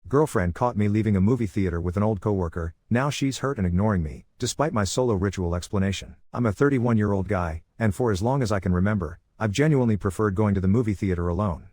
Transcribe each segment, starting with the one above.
Girlfriend caught me leaving a movie theater with an old coworker, now she's hurt and ignoring me, despite my solo ritual explanation. I'm a 31-year-old guy, and for as long as I can remember, I've genuinely preferred going to the movie theater alone.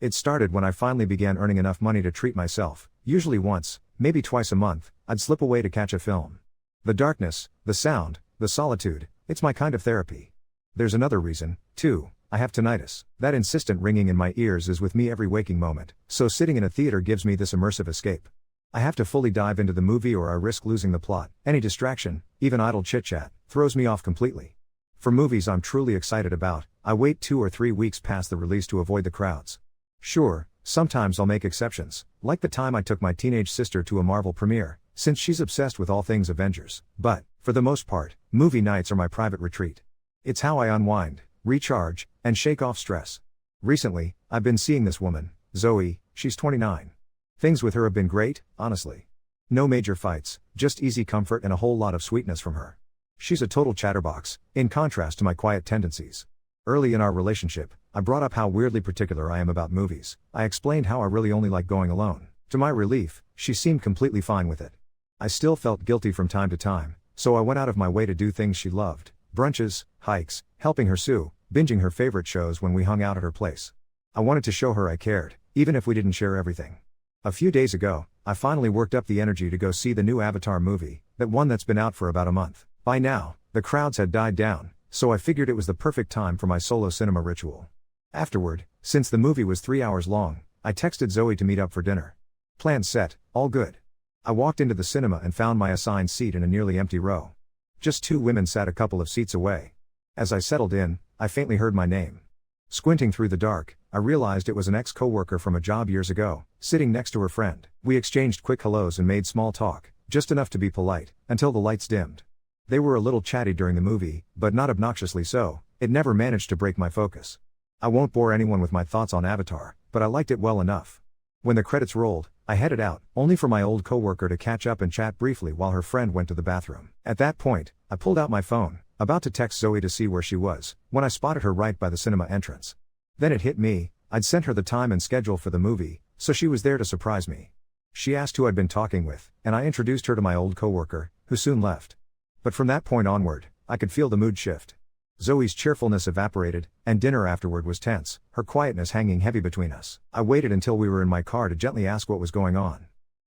It started when I finally began earning enough money to treat myself, usually once, maybe twice a month, I'd slip away to catch a film. The darkness, the sound, the solitude, it's my kind of therapy. There's another reason, too. I have tinnitus. That insistent ringing in my ears is with me every waking moment, so sitting in a theater gives me this immersive escape. I have to fully dive into the movie or I risk losing the plot. Any distraction, even idle chit-chat, throws me off completely. For movies I'm truly excited about, I wait 2 or 3 weeks past the release to avoid the crowds. Sure, sometimes I'll make exceptions, like the time I took my teenage sister to a Marvel premiere, since she's obsessed with all things Avengers, but, for the most part, movie nights are my private retreat. It's how I unwind, recharge, and shake off stress. Recently, I've been seeing this woman, Zoe, she's 29. Things with her have been great, honestly. No major fights, just easy comfort and a whole lot of sweetness from her. She's a total chatterbox, in contrast to my quiet tendencies. Early in our relationship, I brought up how weirdly particular I am about movies. I explained how I really only like going alone. To my relief, she seemed completely fine with it. I still felt guilty from time to time, so I went out of my way to do things she loved. Brunches, hikes, helping her sew, binging her favorite shows when we hung out at her place. I wanted to show her I cared, even if we didn't share everything. A few days ago, I finally worked up the energy to go see the new Avatar movie, that one that's been out for about a month. By now, the crowds had died down, so I figured it was the perfect time for my solo cinema ritual. Afterward, since the movie was 3 hours long, I texted Zoe to meet up for dinner. Plans set, all good. I walked into the cinema and found my assigned seat in a nearly empty row. Just 2 women sat a couple of seats away. As I settled in, I faintly heard my name. Squinting through the dark, I realized it was an ex-coworker from a job years ago, sitting next to her friend. We exchanged quick hellos and made small talk, just enough to be polite, until the lights dimmed. They were a little chatty during the movie, but not obnoxiously so. It never managed to break my focus. I won't bore anyone with my thoughts on Avatar, but I liked it well enough. When the credits rolled, I headed out, only for my old coworker to catch up and chat briefly while her friend went to the bathroom. At that point, I pulled out my phone, about to text Zoe to see where she was, when I spotted her right by the cinema entrance. Then it hit me, I'd sent her the time and schedule for the movie, so she was there to surprise me. She asked who I'd been talking with, and I introduced her to my old coworker, who soon left. But from that point onward, I could feel the mood shift. Zoe's cheerfulness evaporated, and dinner afterward was tense, her quietness hanging heavy between us. I waited until we were in my car to gently ask what was going on.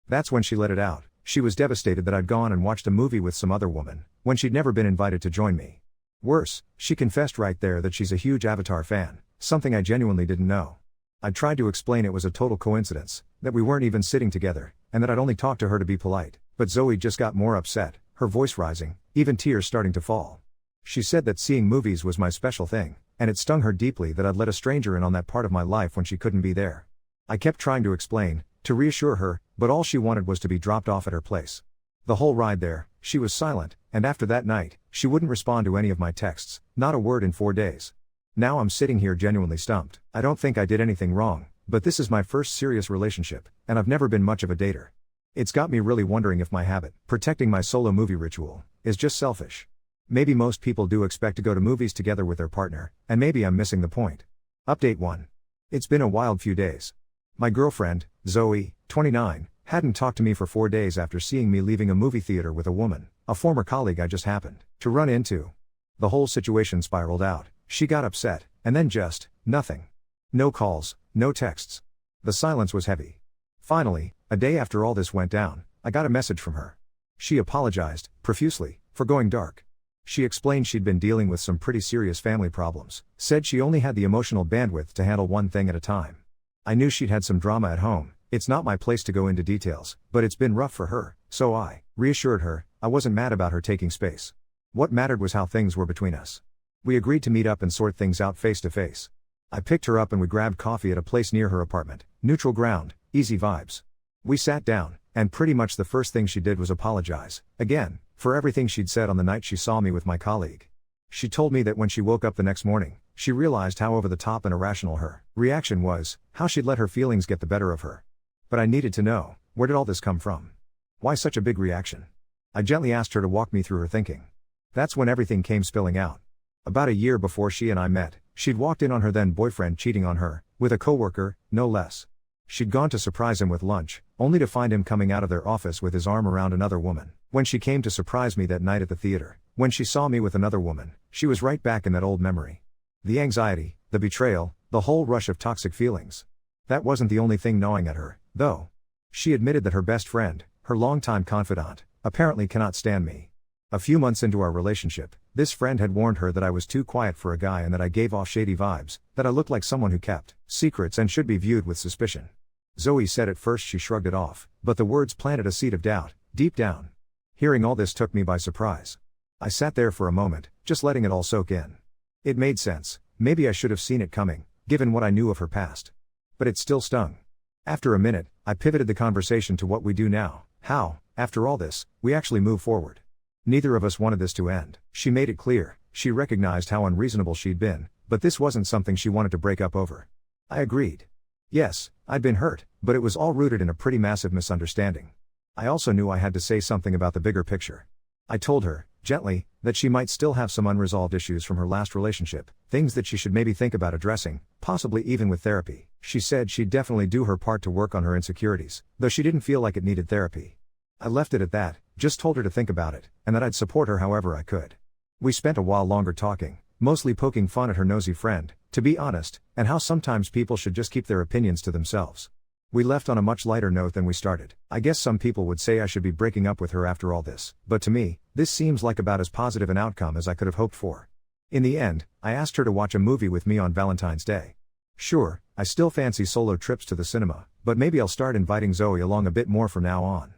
That's when she let it out. She was devastated that I'd gone and watched a movie with some other woman, when she'd never been invited to join me. Worse, she confessed right there that she's a huge Avatar fan, something I genuinely didn't know. I tried to explain it was a total coincidence, that we weren't even sitting together, and that I'd only talked to her to be polite, but Zoe just got more upset, her voice rising, even tears starting to fall. She said that seeing movies was my special thing, and it stung her deeply that I'd let a stranger in on that part of my life when she couldn't be there. I kept trying to explain, to reassure her, but all she wanted was to be dropped off at her place. The whole ride there, she was silent, and after that night, she wouldn't respond to any of my texts, not a word in 4 days. Now I'm sitting here genuinely stumped. I don't think I did anything wrong, but this is my first serious relationship, and I've never been much of a dater. It's got me really wondering if my habit, protecting my solo movie ritual, is just selfish. Maybe most people do expect to go to movies together with their partner, and maybe I'm missing the point. Update 1. It's been a wild few days. My girlfriend, Zoe, 29, hadn't talked to me for 4 days after seeing me leaving a movie theater with a woman, a former colleague I just happened to run into. The whole situation spiraled out. She got upset, and then just, nothing. No calls, no texts. The silence was heavy. Finally, a day after all this went down, I got a message from her. She apologized, profusely, for going dark. She explained she'd been dealing with some pretty serious family problems, said she only had the emotional bandwidth to handle one thing at a time. I knew she'd had some drama at home. It's not my place to go into details, but it's been rough for her, so I reassured her. I wasn't mad about her taking space. What mattered was how things were between us. We agreed to meet up and sort things out face to face. I picked her up and we grabbed coffee at a place near her apartment, neutral ground, easy vibes. We sat down, and pretty much the first thing she did was apologize, again, for everything she'd said on the night she saw me with my colleague. She told me that when she woke up the next morning, she realized how over the top and irrational her reaction was, how she'd let her feelings get the better of her. But I needed to know, where did all this come from? Why such a big reaction? I gently asked her to walk me through her thinking. That's when everything came spilling out. About a year before she and I met, she'd walked in on her then boyfriend cheating on her, with a coworker, no less. She'd gone to surprise him with lunch, only to find him coming out of their office with his arm around another woman. When she came to surprise me that night at the theater, when she saw me with another woman, she was right back in that old memory. The anxiety, the betrayal, the whole rush of toxic feelings. That wasn't the only thing gnawing at her, though. She admitted that her best friend, her longtime confidant, apparently cannot stand me. A few months into our relationship, this friend had warned her that I was too quiet for a guy and that I gave off shady vibes, that I looked like someone who kept secrets and should be viewed with suspicion. Zoe said at first she shrugged it off, but the words planted a seed of doubt, deep down. Hearing all this took me by surprise. I sat there for a moment, just letting it all soak in. It made sense, maybe I should have seen it coming, given what I knew of her past. But it still stung. After a minute, I pivoted the conversation to what we do now, how, after all this, we actually move forward. Neither of us wanted this to end. She made it clear, she recognized how unreasonable she'd been, but this wasn't something she wanted to break up over. I agreed. Yes, I'd been hurt, but it was all rooted in a pretty massive misunderstanding. I also knew I had to say something about the bigger picture. I told her, gently, that she might still have some unresolved issues from her last relationship, things that she should maybe think about addressing, possibly even with therapy. She said she'd definitely do her part to work on her insecurities, though she didn't feel like it needed therapy. I left it at that, just told her to think about it, and that I'd support her however I could. We spent a while longer talking, mostly poking fun at her nosy friend, to be honest, and how sometimes people should just keep their opinions to themselves. We left on a much lighter note than we started. I guess some people would say I should be breaking up with her after all this, but to me, this seems like about as positive an outcome as I could have hoped for. In the end, I asked her to watch a movie with me on Valentine's Day. Sure, I still fancy solo trips to the cinema, but maybe I'll start inviting Zoe along a bit more from now on.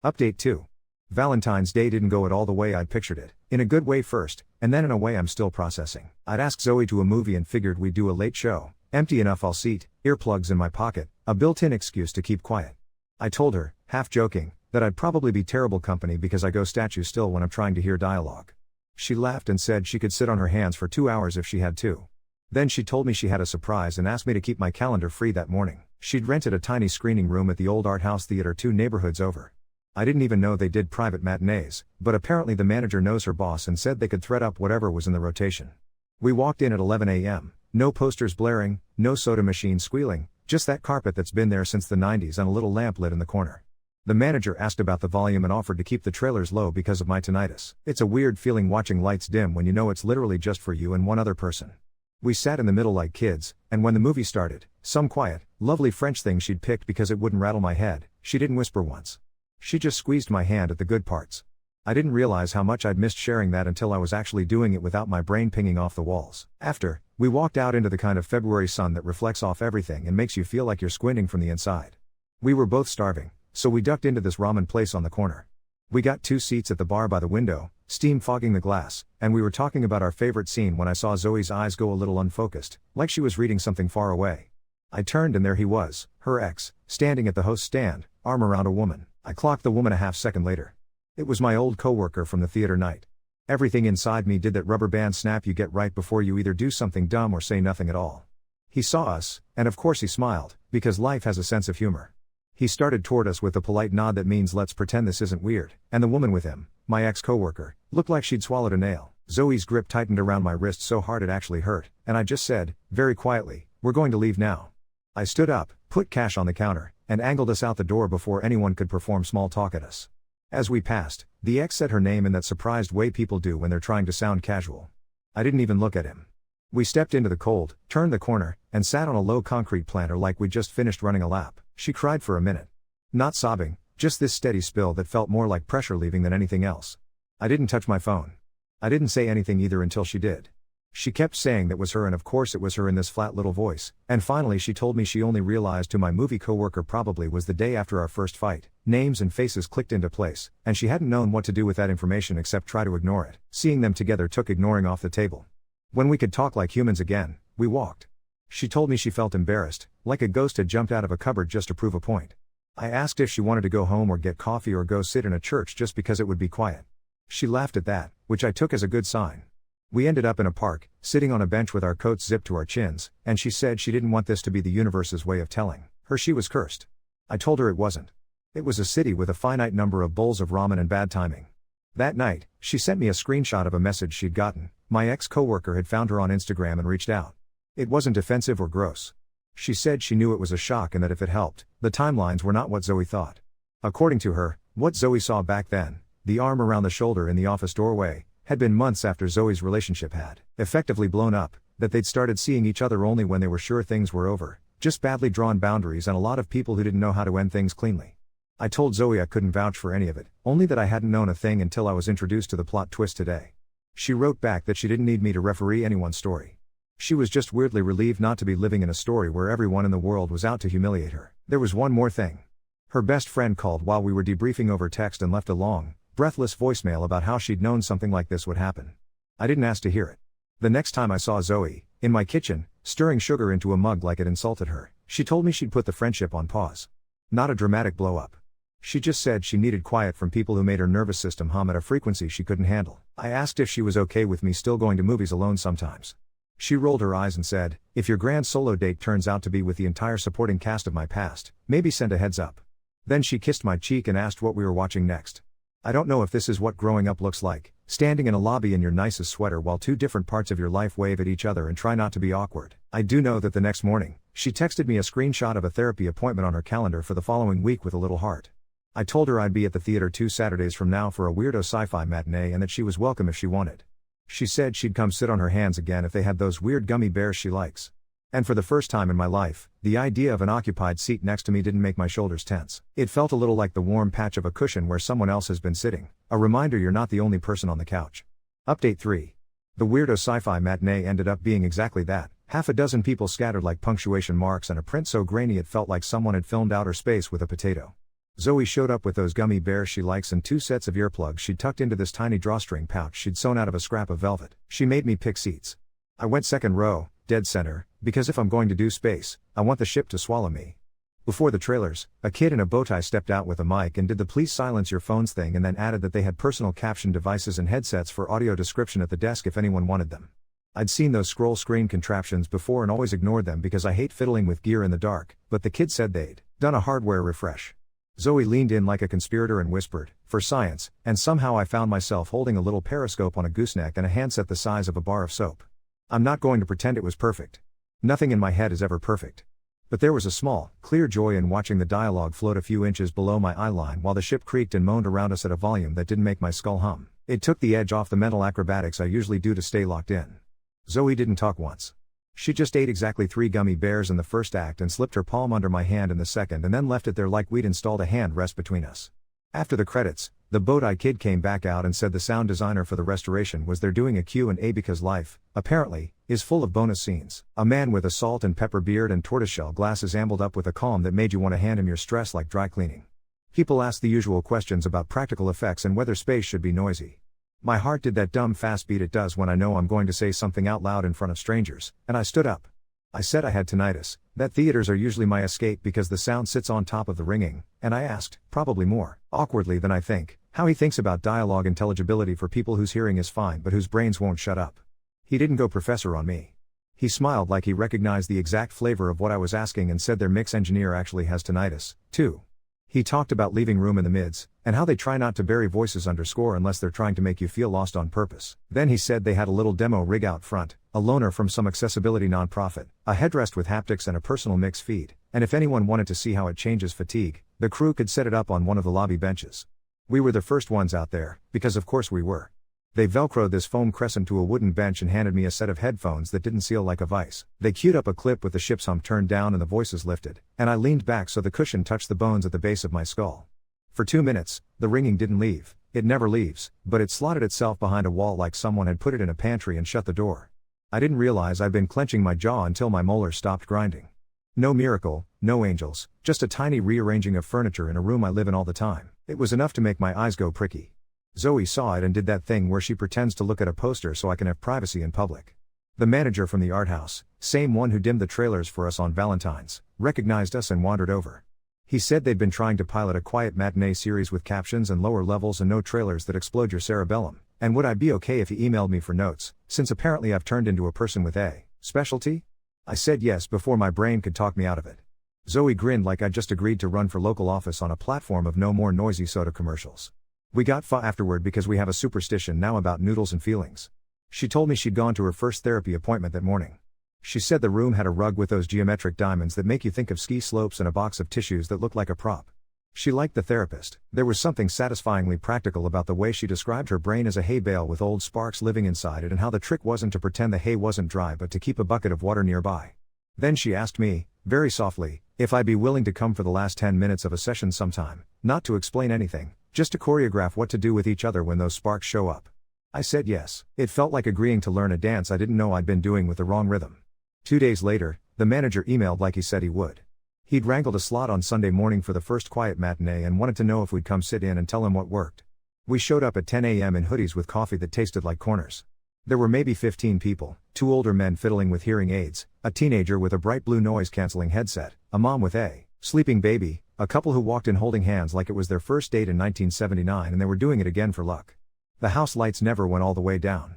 Update 2. Valentine's Day didn't go at all the way I'd pictured it, in a good way first, and then in a way I'm still processing. I'd asked Zoe to a movie and figured we'd do a late show, empty enough I'll seat, earplugs in my pocket, a built-in excuse to keep quiet. I told her, half joking, that I'd probably be terrible company because I go statue still when I'm trying to hear dialogue. She laughed and said she could sit on her hands for 2 hours if she had to. Then she told me she had a surprise and asked me to keep my calendar free that morning. She'd rented a tiny screening room at the old art house theater 2 neighborhoods over. I didn't even know they did private matinees, but apparently the manager knows her boss and said they could thread up whatever was in the rotation. We walked in at 11 a.m., no posters blaring, no soda machine squealing, just that carpet that's been there since the 90s and a little lamp lit in the corner. The manager asked about the volume and offered to keep the trailers low because of my tinnitus. It's a weird feeling watching lights dim when you know it's literally just for you and one other person. We sat in the middle like kids, and when the movie started, some quiet, lovely French thing she'd picked because it wouldn't rattle my head, she didn't whisper once. She just squeezed my hand at the good parts. I didn't realize how much I'd missed sharing that until I was actually doing it without my brain pinging off the walls. After, we walked out into the kind of February sun that reflects off everything and makes you feel like you're squinting from the inside. We were both starving, so we ducked into this ramen place on the corner. We got 2 seats at the bar by the window, steam fogging the glass, and we were talking about our favorite scene when I saw Zoe's eyes go a little unfocused, like she was reading something far away. I turned and there he was, her ex, standing at the host stand, arm around a woman. I clocked the woman a half second later. It was my old coworker from the theater night. Everything inside me did that rubber band snap you get right before you either do something dumb or say nothing at all. He saw us, and of course he smiled, because life has a sense of humor. He started toward us with a polite nod that means let's pretend this isn't weird, and the woman with him, my ex-coworker, looked like she'd swallowed a nail. Zoe's grip tightened around my wrist so hard it actually hurt, and I just said, very quietly, "We're going to leave now." I stood up, put cash on the counter, and angled us out the door before anyone could perform small talk at us. As we passed, the ex said her name in that surprised way people do when they're trying to sound casual. I didn't even look at him. We stepped into the cold, turned the corner, and sat on a low concrete planter like we'd just finished running a lap. She cried for a minute. Not sobbing, just this steady spill that felt more like pressure leaving than anything else. I didn't touch my phone. I didn't say anything either until she did. She kept saying that was her and of course it was her in this flat little voice, and finally she told me she only realized who my movie coworker probably was the day after our first fight. Names and faces clicked into place, and she hadn't known what to do with that information except try to ignore it. Seeing them together took ignoring off the table. When we could talk like humans again, we walked. She told me she felt embarrassed, like a ghost had jumped out of a cupboard just to prove a point. I asked if she wanted to go home or get coffee or go sit in a church just because it would be quiet. She laughed at that, which I took as a good sign. We ended up in a park, sitting on a bench with our coats zipped to our chins, and she said she didn't want this to be the universe's way of telling her she was cursed. I told her it wasn't. It was a city with a finite number of bowls of ramen and bad timing. That night, she sent me a screenshot of a message she'd gotten. My ex-coworker had found her on Instagram and reached out. It wasn't offensive or gross. She said she knew it was a shock and that if it helped, the timelines were not what Zoe thought. According to her, what Zoe saw back then, the arm around the shoulder in the office doorway, had been months after Zoe's relationship had effectively blown up, that they'd started seeing each other only when they were sure things were over, just badly drawn boundaries and a lot of people who didn't know how to end things cleanly. I told Zoe I couldn't vouch for any of it, only that I hadn't known a thing until I was introduced to the plot twist today. She wrote back that she didn't need me to referee anyone's story. She was just weirdly relieved not to be living in a story where everyone in the world was out to humiliate her. There was one more thing. Her best friend called while we were debriefing over text and left a long, breathless voicemail about how she'd known something like this would happen. I didn't ask to hear it. The next time I saw Zoe, in my kitchen, stirring sugar into a mug like it insulted her, she told me she'd put the friendship on pause. Not a dramatic blow-up. She just said she needed quiet from people who made her nervous system hum at a frequency she couldn't handle. I asked if she was okay with me still going to movies alone sometimes. She rolled her eyes and said, "If your grand solo date turns out to be with the entire supporting cast of my past, maybe send a heads up." Then she kissed my cheek and asked what we were watching next. I don't know if this is what growing up looks like, standing in a lobby in your nicest sweater while two different parts of your life wave at each other and try not to be awkward. I do know that the next morning, she texted me a screenshot of a therapy appointment on her calendar for the following week with a little heart. I told her I'd be at the theater 2 Saturdays from now for a weirdo sci-fi matinee and that she was welcome if she wanted. She said she'd come sit on her hands again if they had those weird gummy bears she likes. And for the first time in my life, the idea of an occupied seat next to me didn't make my shoulders tense. It felt a little like the warm patch of a cushion where someone else has been sitting, a reminder you're not the only person on the couch. Update 3. The weirdo sci-fi matinee ended up being exactly that, half a dozen people scattered like punctuation marks and a print so grainy it felt like someone had filmed outer space with a potato. Zoe showed up with those gummy bears she likes and 2 sets of earplugs she'd tucked into this tiny drawstring pouch she'd sewn out of a scrap of velvet. She made me pick seats. I went second row, dead center, because if I'm going to do space, I want the ship to swallow me. Before the trailers, a kid in a bow tie stepped out with a mic and did the please silence your phones thing and then added that they had personal caption devices and headsets for audio description at the desk if anyone wanted them. I'd seen those scroll screen contraptions before and always ignored them because I hate fiddling with gear in the dark, but the kid said they'd done a hardware refresh. Zoe leaned in like a conspirator and whispered, "For science," and somehow I found myself holding a little periscope on a gooseneck and a handset the size of a bar of soap. I'm not going to pretend it was perfect. Nothing in my head is ever perfect. But there was a small, clear joy in watching the dialogue float a few inches below my eye line while the ship creaked and moaned around us at a volume that didn't make my skull hum. It took the edge off the mental acrobatics I usually do to stay locked in. Zoe didn't talk once. She just ate exactly 3 gummy bears in the first act and slipped her palm under my hand in the second and then left it there like we'd installed a hand rest between us. After the credits, the bow-tie kid came back out and said the sound designer for the restoration was there doing a Q&A because life, apparently, is full of bonus scenes. A man with a salt and pepper beard and tortoiseshell glasses ambled up with a calm that made you want to hand him your stress like dry cleaning. People asked the usual questions about practical effects and whether space should be noisy. My heart did that dumb fast beat it does when I know I'm going to say something out loud in front of strangers, and I stood up. I said I had tinnitus, that theaters are usually my escape because the sound sits on top of the ringing, and I asked, probably more awkwardly than I think, how he thinks about dialogue intelligibility for people whose hearing is fine but whose brains won't shut up. He didn't go professor on me. He smiled like he recognized the exact flavor of what I was asking and said their mix engineer actually has tinnitus, too. He talked about leaving room in the mids, and how they try not to bury voices under score unless they're trying to make you feel lost on purpose. Then he said they had a little demo rig out front, a loaner from some accessibility nonprofit, a headrest with haptics and a personal mix feed, and if anyone wanted to see how it changes fatigue, the crew could set it up on one of the lobby benches. We were the first ones out there, because of course we were. They velcroed this foam crescent to a wooden bench and handed me a set of headphones that didn't seal like a vice. They queued up a clip with the ship's hum turned down and the voices lifted, and I leaned back so the cushion touched the bones at the base of my skull. For 2 minutes, the ringing didn't leave. It never leaves, but it slotted itself behind a wall like someone had put it in a pantry and shut the door. I didn't realize I'd been clenching my jaw until my molars stopped grinding. No miracle, no angels, just a tiny rearranging of furniture in a room I live in all the time. It was enough to make my eyes go pricky. Zoe saw it and did that thing where she pretends to look at a poster so I can have privacy in public. The manager from the art house, same one who dimmed the trailers for us on Valentine's, recognized us and wandered over. He said they'd been trying to pilot a quiet matinee series with captions and lower levels and no trailers that explode your cerebellum, and would I be okay if he emailed me for notes, since apparently I've turned into a person with a specialty? I said yes before my brain could talk me out of it. Zoe grinned like I'd just agreed to run for local office on a platform of no more noisy soda commercials. We got pho afterward because we have a superstition now about noodles and feelings. She told me she'd gone to her first therapy appointment that morning. She said the room had a rug with those geometric diamonds that make you think of ski slopes and a box of tissues that looked like a prop. She liked the therapist. There was something satisfyingly practical about the way she described her brain as a hay bale with old sparks living inside it, and how the trick wasn't to pretend the hay wasn't dry but to keep a bucket of water nearby. Then she asked me, very softly, if I'd be willing to come for the last 10 minutes of a session sometime, not to explain anything, just to choreograph what to do with each other when those sparks show up. I said yes. It felt like agreeing to learn a dance I didn't know I'd been doing with the wrong rhythm. 2 days later, the manager emailed like he said he would. He'd wrangled a slot on Sunday morning for the first quiet matinee and wanted to know if we'd come sit in and tell him what worked. We showed up at 10 a.m. in hoodies with coffee that tasted like corners. There were maybe 15 people, 2 older men fiddling with hearing aids, a teenager with a bright blue noise-canceling headset, a mom with a sleeping baby, a couple who walked in holding hands like it was their first date in 1979 and they were doing it again for luck. The house lights never went all the way down.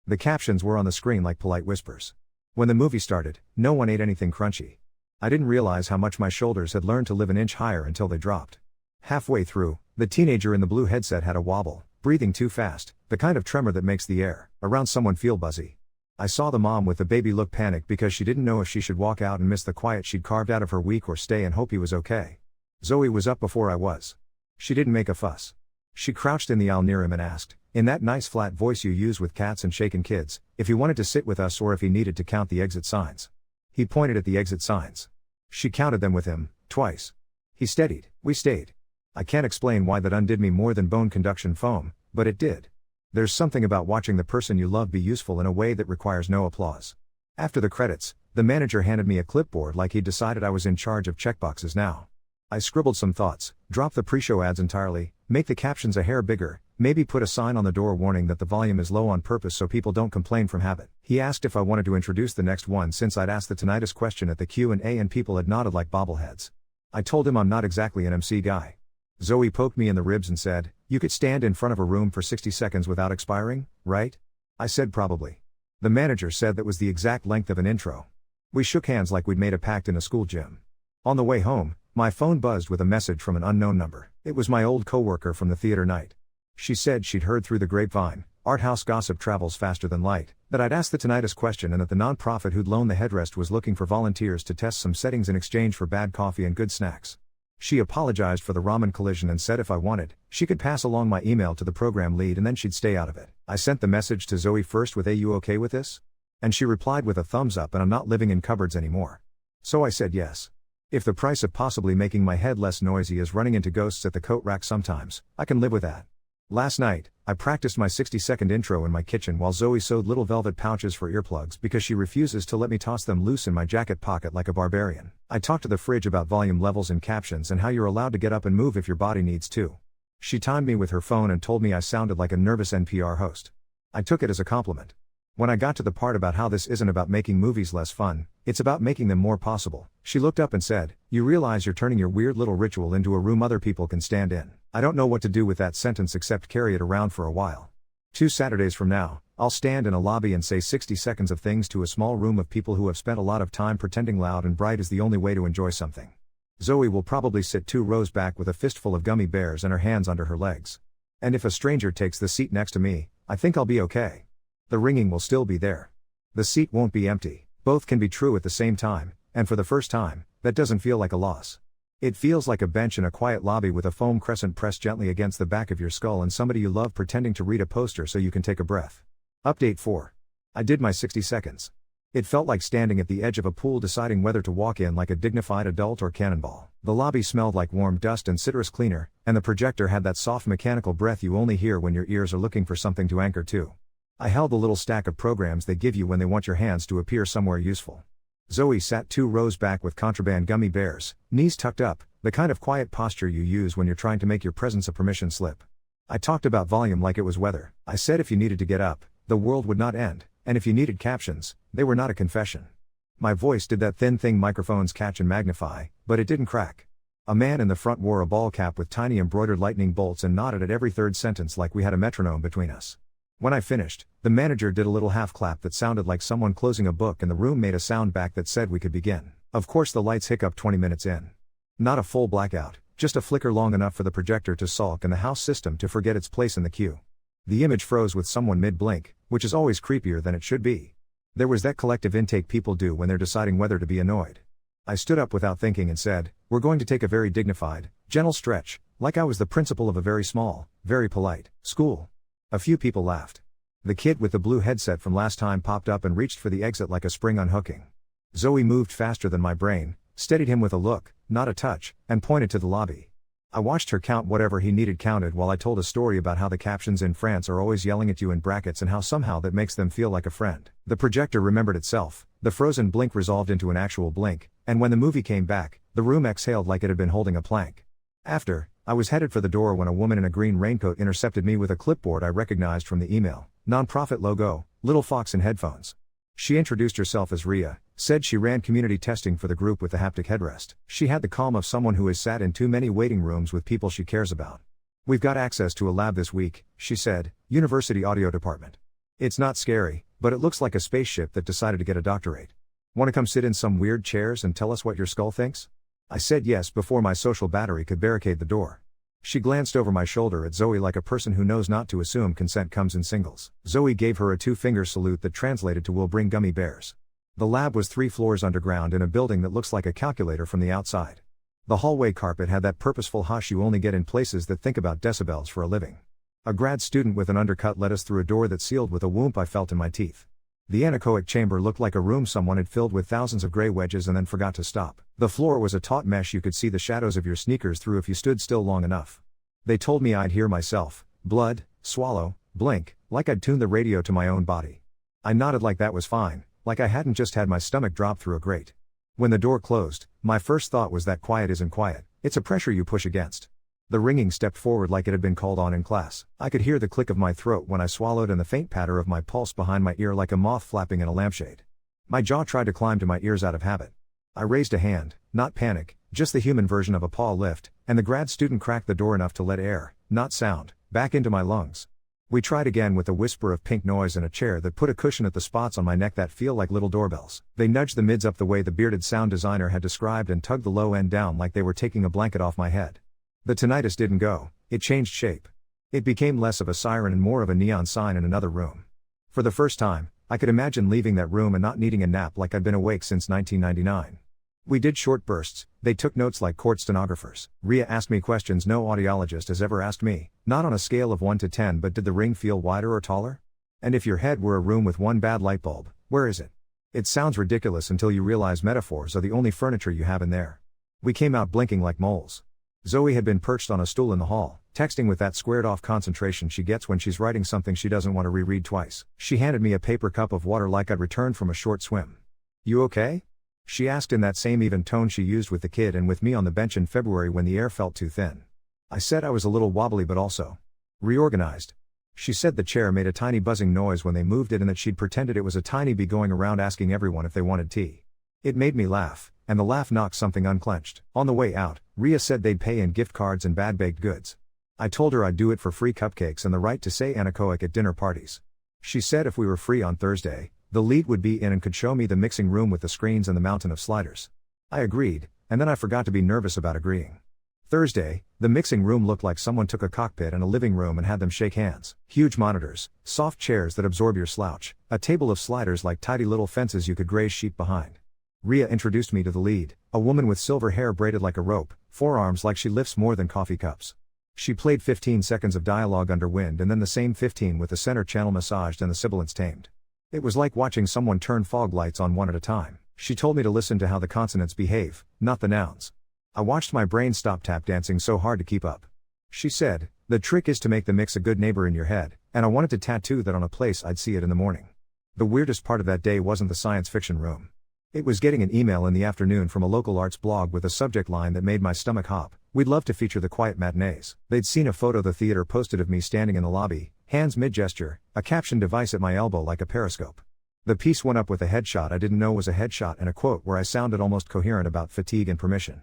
The captions were on the screen like polite whispers. When the movie started, no one ate anything crunchy. I didn't realize how much my shoulders had learned to live an inch higher until they dropped. Halfway through, the teenager in the blue headset had a wobble, breathing too fast, the kind of tremor that makes the air around someone feel buzzy. I saw the mom with the baby look panicked because she didn't know if she should walk out and miss the quiet she'd carved out of her week or stay and hope he was okay. Zoe was up before I was. She didn't make a fuss. She crouched in the aisle near him and asked, in that nice flat voice you use with cats and shaken kids, if he wanted to sit with us or if he needed to count the exit signs. He pointed at the exit signs. She counted them with him, twice. He steadied. We stayed. I can't explain why that undid me more than bone conduction foam, but it did. There's something about watching the person you love be useful in a way that requires no applause. After the credits, the manager handed me a clipboard like he'd decided I was in charge of checkboxes now. I scribbled some thoughts, drop the pre-show ads entirely, make the captions a hair bigger, maybe put a sign on the door warning that the volume is low on purpose so people don't complain from habit. He asked if I wanted to introduce the next one since I'd asked the tinnitus question at the Q&A and people had nodded like bobbleheads. I told him I'm not exactly an MC guy. Zoe poked me in the ribs and said, you could stand in front of a room for 60 seconds without expiring, right? I said probably. The manager said that was the exact length of an intro. We shook hands like we'd made a pact in a school gym. On the way home, my phone buzzed with a message from an unknown number. It was my old coworker from the theater night. She said she'd heard through the grapevine, art house gossip travels faster than light, that I'd asked the tinnitus question and that the nonprofit who'd loaned the headrest was looking for volunteers to test some settings in exchange for bad coffee and good snacks. She apologized for the ramen collision and said if I wanted, she could pass along my email to the program lead and then she'd stay out of it. I sent the message to Zoe first with, "Are you okay with this?" And she replied with a thumbs up and I'm not living in cupboards anymore. So I said yes. If the price of possibly making my head less noisy is running into ghosts at the coat rack sometimes, I can live with that. Last night, I practiced my 60-second intro in my kitchen while Zoe sewed little velvet pouches for earplugs because she refuses to let me toss them loose in my jacket pocket like a barbarian. I talked to the fridge about volume levels and captions and how you're allowed to get up and move if your body needs to. She timed me with her phone and told me I sounded like a nervous NPR host. I took it as a compliment. When I got to the part about how this isn't about making movies less fun, it's about making them more possible, she looked up and said, "You realize you're turning your weird little ritual into a room other people can stand in." I don't know what to do with that sentence except carry it around for a while. 2 Saturdays from now, I'll stand in a lobby and say 60 seconds of things to a small room of people who have spent a lot of time pretending loud and bright is the only way to enjoy something. Zoe will probably sit 2 rows back with a fistful of gummy bears and her hands under her legs. And if a stranger takes the seat next to me, I think I'll be okay. The ringing will still be there. The seat won't be empty. Both can be true at the same time, and for the first time, that doesn't feel like a loss. It feels like a bench in a quiet lobby with a foam crescent pressed gently against the back of your skull and somebody you love pretending to read a poster so you can take a breath. Update 4. I did my 60 seconds. It felt like standing at the edge of a pool deciding whether to walk in like a dignified adult or cannonball. The lobby smelled like warm dust and citrus cleaner, and the projector had that soft mechanical breath you only hear when your ears are looking for something to anchor to. I held the little stack of programs they give you when they want your hands to appear somewhere useful. Zoe sat 2 rows back with contraband gummy bears, knees tucked up, the kind of quiet posture you use when you're trying to make your presence a permission slip. I talked about volume like it was weather. I said if you needed to get up, the world would not end, and if you needed captions, they were not a confession. My voice did that thin thing microphones catch and magnify, but it didn't crack. A man in the front wore a ball cap with tiny embroidered lightning bolts and nodded at every third sentence like we had a metronome between us. When I finished, the manager did a little half clap that sounded like someone closing a book and the room made a sound back that said we could begin. Of course the lights hiccuped 20 minutes in. Not a full blackout, just a flicker long enough for the projector to sulk and the house system to forget its place in the queue. The image froze with someone mid-blink, which is always creepier than it should be. There was that collective intake people do when they're deciding whether to be annoyed. I stood up without thinking and said, "We're going to take a very dignified, gentle stretch, like I was the principal of a very small, very polite school." A few people laughed. The kid with the blue headset from last time popped up and reached for the exit like a spring unhooking. Zoe moved faster than my brain, steadied him with a look, not a touch, and pointed to the lobby. I watched her count whatever he needed counted while I told a story about how the captions in France are always yelling at you in brackets and how somehow that makes them feel like a friend. The projector remembered itself, the frozen blink resolved into an actual blink, and when the movie came back, the room exhaled like it had been holding a plank. After, I was headed for the door when a woman in a green raincoat intercepted me with a clipboard I recognized from the email, nonprofit logo, little fox in headphones. She introduced herself as Ria, said she ran community testing for the group with the haptic headrest. She had the calm of someone who has sat in too many waiting rooms with people she cares about. "We've got access to a lab this week," she said, "University Audio Department. It's not scary, but it looks like a spaceship that decided to get a doctorate. Want to come sit in some weird chairs and tell us what your skull thinks?" I said yes before my social battery could barricade the door. She glanced over my shoulder at Zoe like a person who knows not to assume consent comes in singles. Zoe gave her a two-finger salute that translated to "We'll bring gummy bears." The lab was 3 floors underground in a building that looks like a calculator from the outside. The hallway carpet had that purposeful hush you only get in places that think about decibels for a living. A grad student with an undercut led us through a door that sealed with a whoomp I felt in my teeth. The anechoic chamber looked like a room someone had filled with thousands of gray wedges and then forgot to stop. The floor was a taut mesh you could see the shadows of your sneakers through if you stood still long enough. They told me I'd hear myself, blood, swallow, blink, like I'd tuned the radio to my own body. I nodded like that was fine, like I hadn't just had my stomach drop through a grate. When the door closed, my first thought was that quiet isn't quiet, it's a pressure you push against. The ringing stepped forward like it had been called on in class. I could hear the click of my throat when I swallowed and the faint patter of my pulse behind my ear like a moth flapping in a lampshade. My jaw tried to climb to my ears out of habit. I raised a hand, not panic, just the human version of a paw lift, and the grad student cracked the door enough to let air, not sound, back into my lungs. We tried again with a whisper of pink noise and a chair that put a cushion at the spots on my neck that feel like little doorbells. They nudged the mids up the way the bearded sound designer had described and tugged the low end down like they were taking a blanket off my head. The tinnitus didn't go, it changed shape. It became less of a siren and more of a neon sign in another room. For the first time, I could imagine leaving that room and not needing a nap like I'd been awake since 1999. We did short bursts, they took notes like court stenographers. Ria asked me questions no audiologist has ever asked me, not on a scale of 1 to 10 but did the ring feel wider or taller? And if your head were a room with one bad light bulb, where is it? It sounds ridiculous until you realize metaphors are the only furniture you have in there. We came out blinking like moles. Zoe had been perched on a stool in the hall, texting with that squared-off concentration she gets when she's writing something she doesn't want to reread twice. She handed me a paper cup of water like I'd returned from a short swim. "You okay?" she asked in that same even tone she used with the kid and with me on the bench in February when the air felt too thin. I said I was a little wobbly but also reorganized. She said the chair made a tiny buzzing noise when they moved it and that she'd pretended it was a tiny bee going around asking everyone if they wanted tea. It made me laugh, and the laugh knocked something unclenched. On the way out, Ria said they'd pay in gift cards and bad baked goods. I told her I'd do it for free cupcakes and the right to say anechoic at dinner parties. She said if we were free on Thursday, the lead would be in and could show me the mixing room with the screens and the mountain of sliders. I agreed, and then I forgot to be nervous about agreeing. Thursday, the mixing room looked like someone took a cockpit and a living room and had them shake hands. Huge monitors, soft chairs that absorb your slouch, a table of sliders like tidy little fences you could graze sheep behind. Ria introduced me to the lead, a woman with silver hair braided like a rope, forearms like she lifts more than coffee cups. She played 15 seconds of dialogue under wind and then the same 15 with the center channel massaged and the sibilants tamed. It was like watching someone turn fog lights on one at a time. She told me to listen to how the consonants behave, not the nouns. I watched my brain stop tap dancing so hard to keep up. She said, the trick is to make the mix a good neighbor in your head, and I wanted to tattoo that on a place I'd see it in the morning. The weirdest part of that day wasn't the science fiction room. It was getting an email in the afternoon from a local arts blog with a subject line that made my stomach hop. "We'd love to feature the quiet matinees." They'd seen a photo the theater posted of me standing in the lobby, hands mid-gesture, a caption device at my elbow like a periscope. The piece went up with a headshot I didn't know was a headshot and a quote where I sounded almost coherent about fatigue and permission.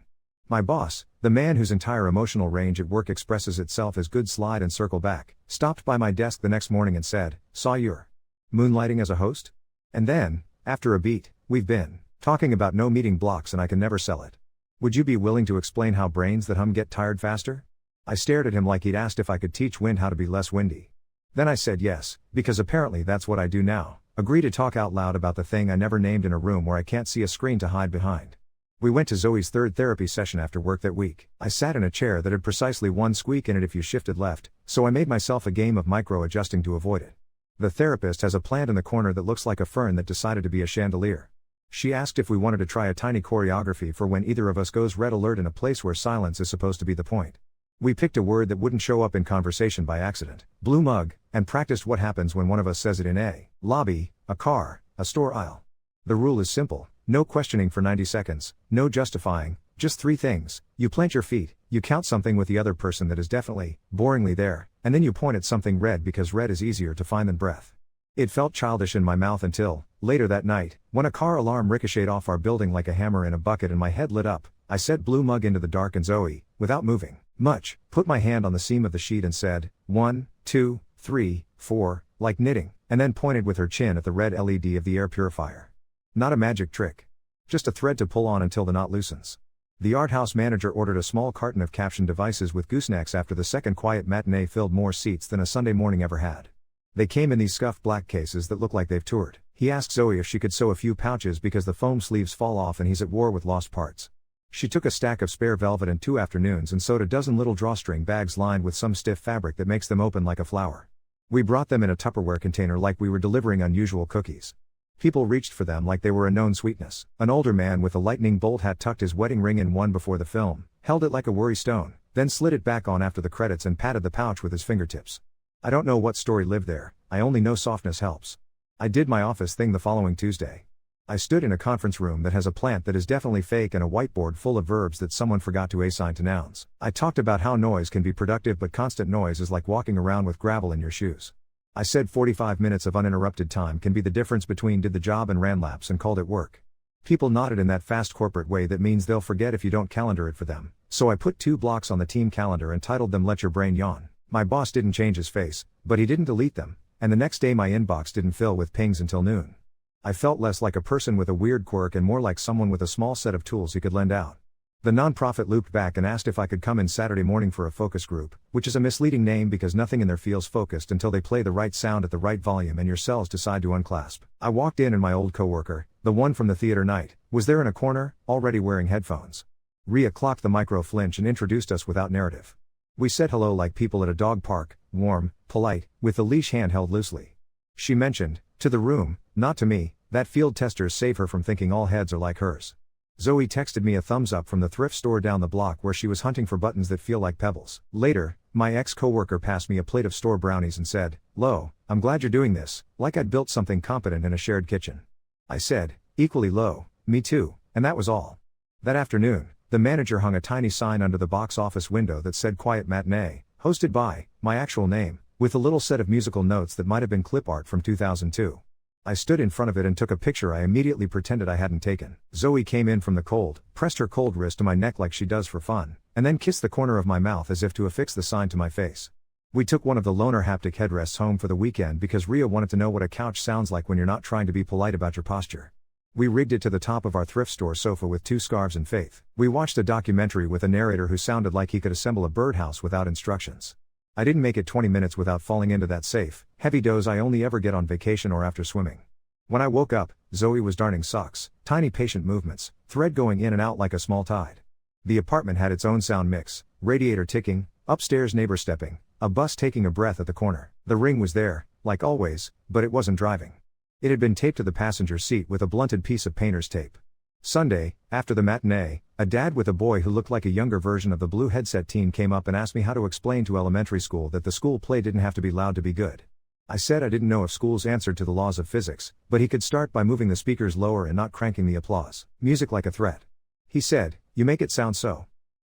My boss, the man whose entire emotional range at work expresses itself as good slide and circle back, stopped by my desk the next morning and said, "Saw you're moonlighting as a host?" And then, after a beat, "We've been talking about no meeting blocks and I can never sell it. Would you be willing to explain how brains that hum get tired faster?" I stared at him like he'd asked if I could teach wind how to be less windy. Then I said yes, because apparently that's what I do now, Agree to talk out loud about the thing I never named in a room where I can't see a screen to hide behind. We went to Zoe's third therapy session after work that week. I sat in a chair that had precisely one squeak in it if you shifted left, so I made myself a game of micro-adjusting to avoid it. The therapist has a plant in the corner that looks like a fern that decided to be a chandelier. She asked if we wanted to try a tiny choreography for when either of us goes red alert in a place where silence is supposed to be the point. We picked a word that wouldn't show up in conversation by accident, blue mug, and practiced what happens when one of us says it in a lobby, a car, a store aisle. The rule is simple. No questioning for 90 seconds, no justifying, just 3 things. You plant your feet, you count something with the other person that is definitely, boringly there, and then you point at something red because red is easier to find than breath. It felt childish in my mouth until, later that night, when a car alarm ricocheted off our building like a hammer in a bucket and my head lit up, I said blue mug into the dark and Zoe, without moving much, put my hand on the seam of the sheet and said, 1, 2, 3, 4, like knitting, and then pointed with her chin at the red LED of the air purifier. Not a magic trick. Just a thread to pull on until the knot loosens. The art house manager ordered a small carton of caption devices with goosenecks after the second quiet matinee filled more seats than a Sunday morning ever had. They came in these scuffed black cases that look like they've toured. He asked Zoe if she could sew a few pouches because the foam sleeves fall off and he's at war with lost parts. She took a stack of spare velvet in 2 afternoons and sewed a dozen little drawstring bags lined with some stiff fabric that makes them open like a flower. We brought them in a Tupperware container like we were delivering unusual cookies. People reached for them like they were a known sweetness. An older man with a lightning bolt hat tucked his wedding ring in one before the film, held it like a worry stone, then slid it back on after the credits and patted the pouch with his fingertips. I don't know what story lived there, I only know softness helps. I did my office thing the following Tuesday. I stood in a conference room that has a plant that is definitely fake and a whiteboard full of verbs that someone forgot to assign to nouns. I talked about how noise can be productive but constant noise is like walking around with gravel in your shoes. I said 45 minutes of uninterrupted time can be the difference between did the job and ran laps and called it work. People nodded in that fast corporate way that means they'll forget if you don't calendar it for them, so I put 2 blocks on the team calendar and titled them Let Your Brain Yawn. My boss didn't change his face, but he didn't delete them, and the next day my inbox didn't fill with pings until noon. I felt less like a person with a weird quirk and more like someone with a small set of tools he could lend out. The nonprofit looped back and asked if I could come in Saturday morning for a focus group, which is a misleading name because nothing in there feels focused until they play the right sound at the right volume and your cells decide to unclasp. I walked in and my old coworker, the one from the theater night, was there in a corner, already wearing headphones. Rhea clocked the micro flinch and introduced us without narrative. We said hello like people at a dog park, warm, polite, with the leash hand held loosely. She mentioned, to the room, not to me, that field testers save her from thinking all heads are like hers. Zoe texted me a thumbs up from the thrift store down the block where she was hunting for buttons that feel like pebbles. Later, my ex-coworker passed me a plate of store brownies and said, "Lo, I'm glad you're doing this," like I'd built something competent in a shared kitchen. I said, equally low, "Me too," and that was all. That afternoon, the manager hung a tiny sign under the box office window that said Quiet Matinee, hosted by, my actual name, with a little set of musical notes that might have been clip art from 2002. I stood in front of it and took a picture I immediately pretended I hadn't taken. Zoe came in from the cold, pressed her cold wrist to my neck like she does for fun, and then kissed the corner of my mouth as if to affix the sign to my face. We took one of the loaner haptic headrests home for the weekend because Rhea wanted to know what a couch sounds like when you're not trying to be polite about your posture. We rigged it to the top of our thrift store sofa with 2 scarves and Faith. We watched a documentary with a narrator who sounded like he could assemble a birdhouse without instructions. I didn't make it 20 minutes without falling into that safe, heavy doze I only ever get on vacation or after swimming. When I woke up, Zoe was darning socks, tiny patient movements, thread going in and out like a small tide. The apartment had its own sound mix, radiator ticking, upstairs neighbor stepping, a bus taking a breath at the corner. The ring was there, like always, but it wasn't driving. It had been taped to the passenger seat with a blunted piece of painter's tape. Sunday, after the matinee, a dad with a boy who looked like a younger version of the blue headset teen came up and asked me how to explain to elementary school that the school play didn't have to be loud to be good. I said I didn't know if schools answered to the laws of physics, but he could start by moving the speakers lower and not cranking the applause. Music like a threat. He said, "You make it sound so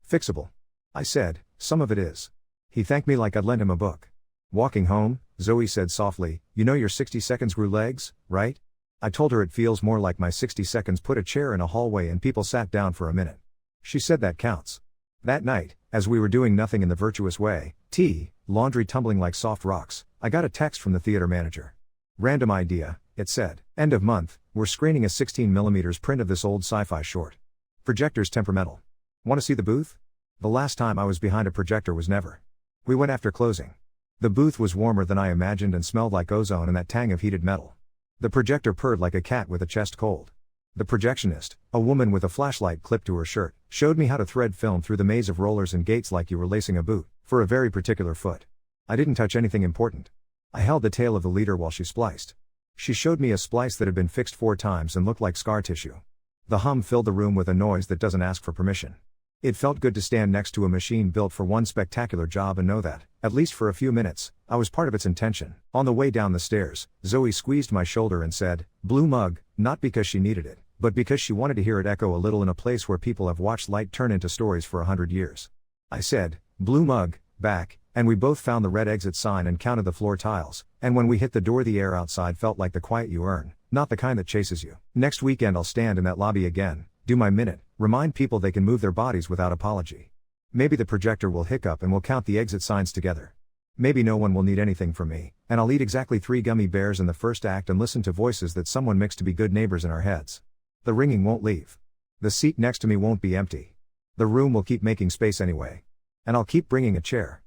fixable." I said, "Some of it is." He thanked me like I'd lent him a book. Walking home, Zoe said softly, "You know your 60 seconds grew legs, right?" I told her it feels more like my 60 seconds put a chair in a hallway and people sat down for a minute. She said that counts. That night, as we were doing nothing in the virtuous way, laundry tumbling like soft rocks, I got a text from the theater manager. "Random idea," it said. "End of month, we're screening a 16mm print of this old sci-fi short. Projector's temperamental. Want to see the booth?" The last time I was behind a projector was never. We went after closing. The booth was warmer than I imagined and smelled like ozone and that tang of heated metal. The projector purred like a cat with a chest cold. The projectionist, a woman with a flashlight clipped to her shirt, showed me how to thread film through the maze of rollers and gates like you were lacing a boot, for a very particular foot. I didn't touch anything important. I held the tail of the leader while she spliced. She showed me a splice that had been fixed 4 times and looked like scar tissue. The hum filled the room with a noise that doesn't ask for permission. It felt good to stand next to a machine built for one spectacular job and know that, at least for a few minutes, I was part of its intention. On the way down the stairs, Zoe squeezed my shoulder and said, "Blue mug," not because she needed it, but because she wanted to hear it echo a little in a place where people have watched light turn into stories for 100 years. I said, "Blue mug," back, and we both found the red exit sign and counted the floor tiles, and when we hit the door the air outside felt like the quiet you earn, not the kind that chases you. Next weekend I'll stand in that lobby again, do my minute, remind people they can move their bodies without apology. Maybe the projector will hiccup and we'll count the exit signs together. Maybe no one will need anything from me, and I'll eat exactly 3 gummy bears in the first act and listen to voices that someone mixed to be good neighbors in our heads. The ringing won't leave. The seat next to me won't be empty. The room will keep making space anyway. And I'll keep bringing a chair.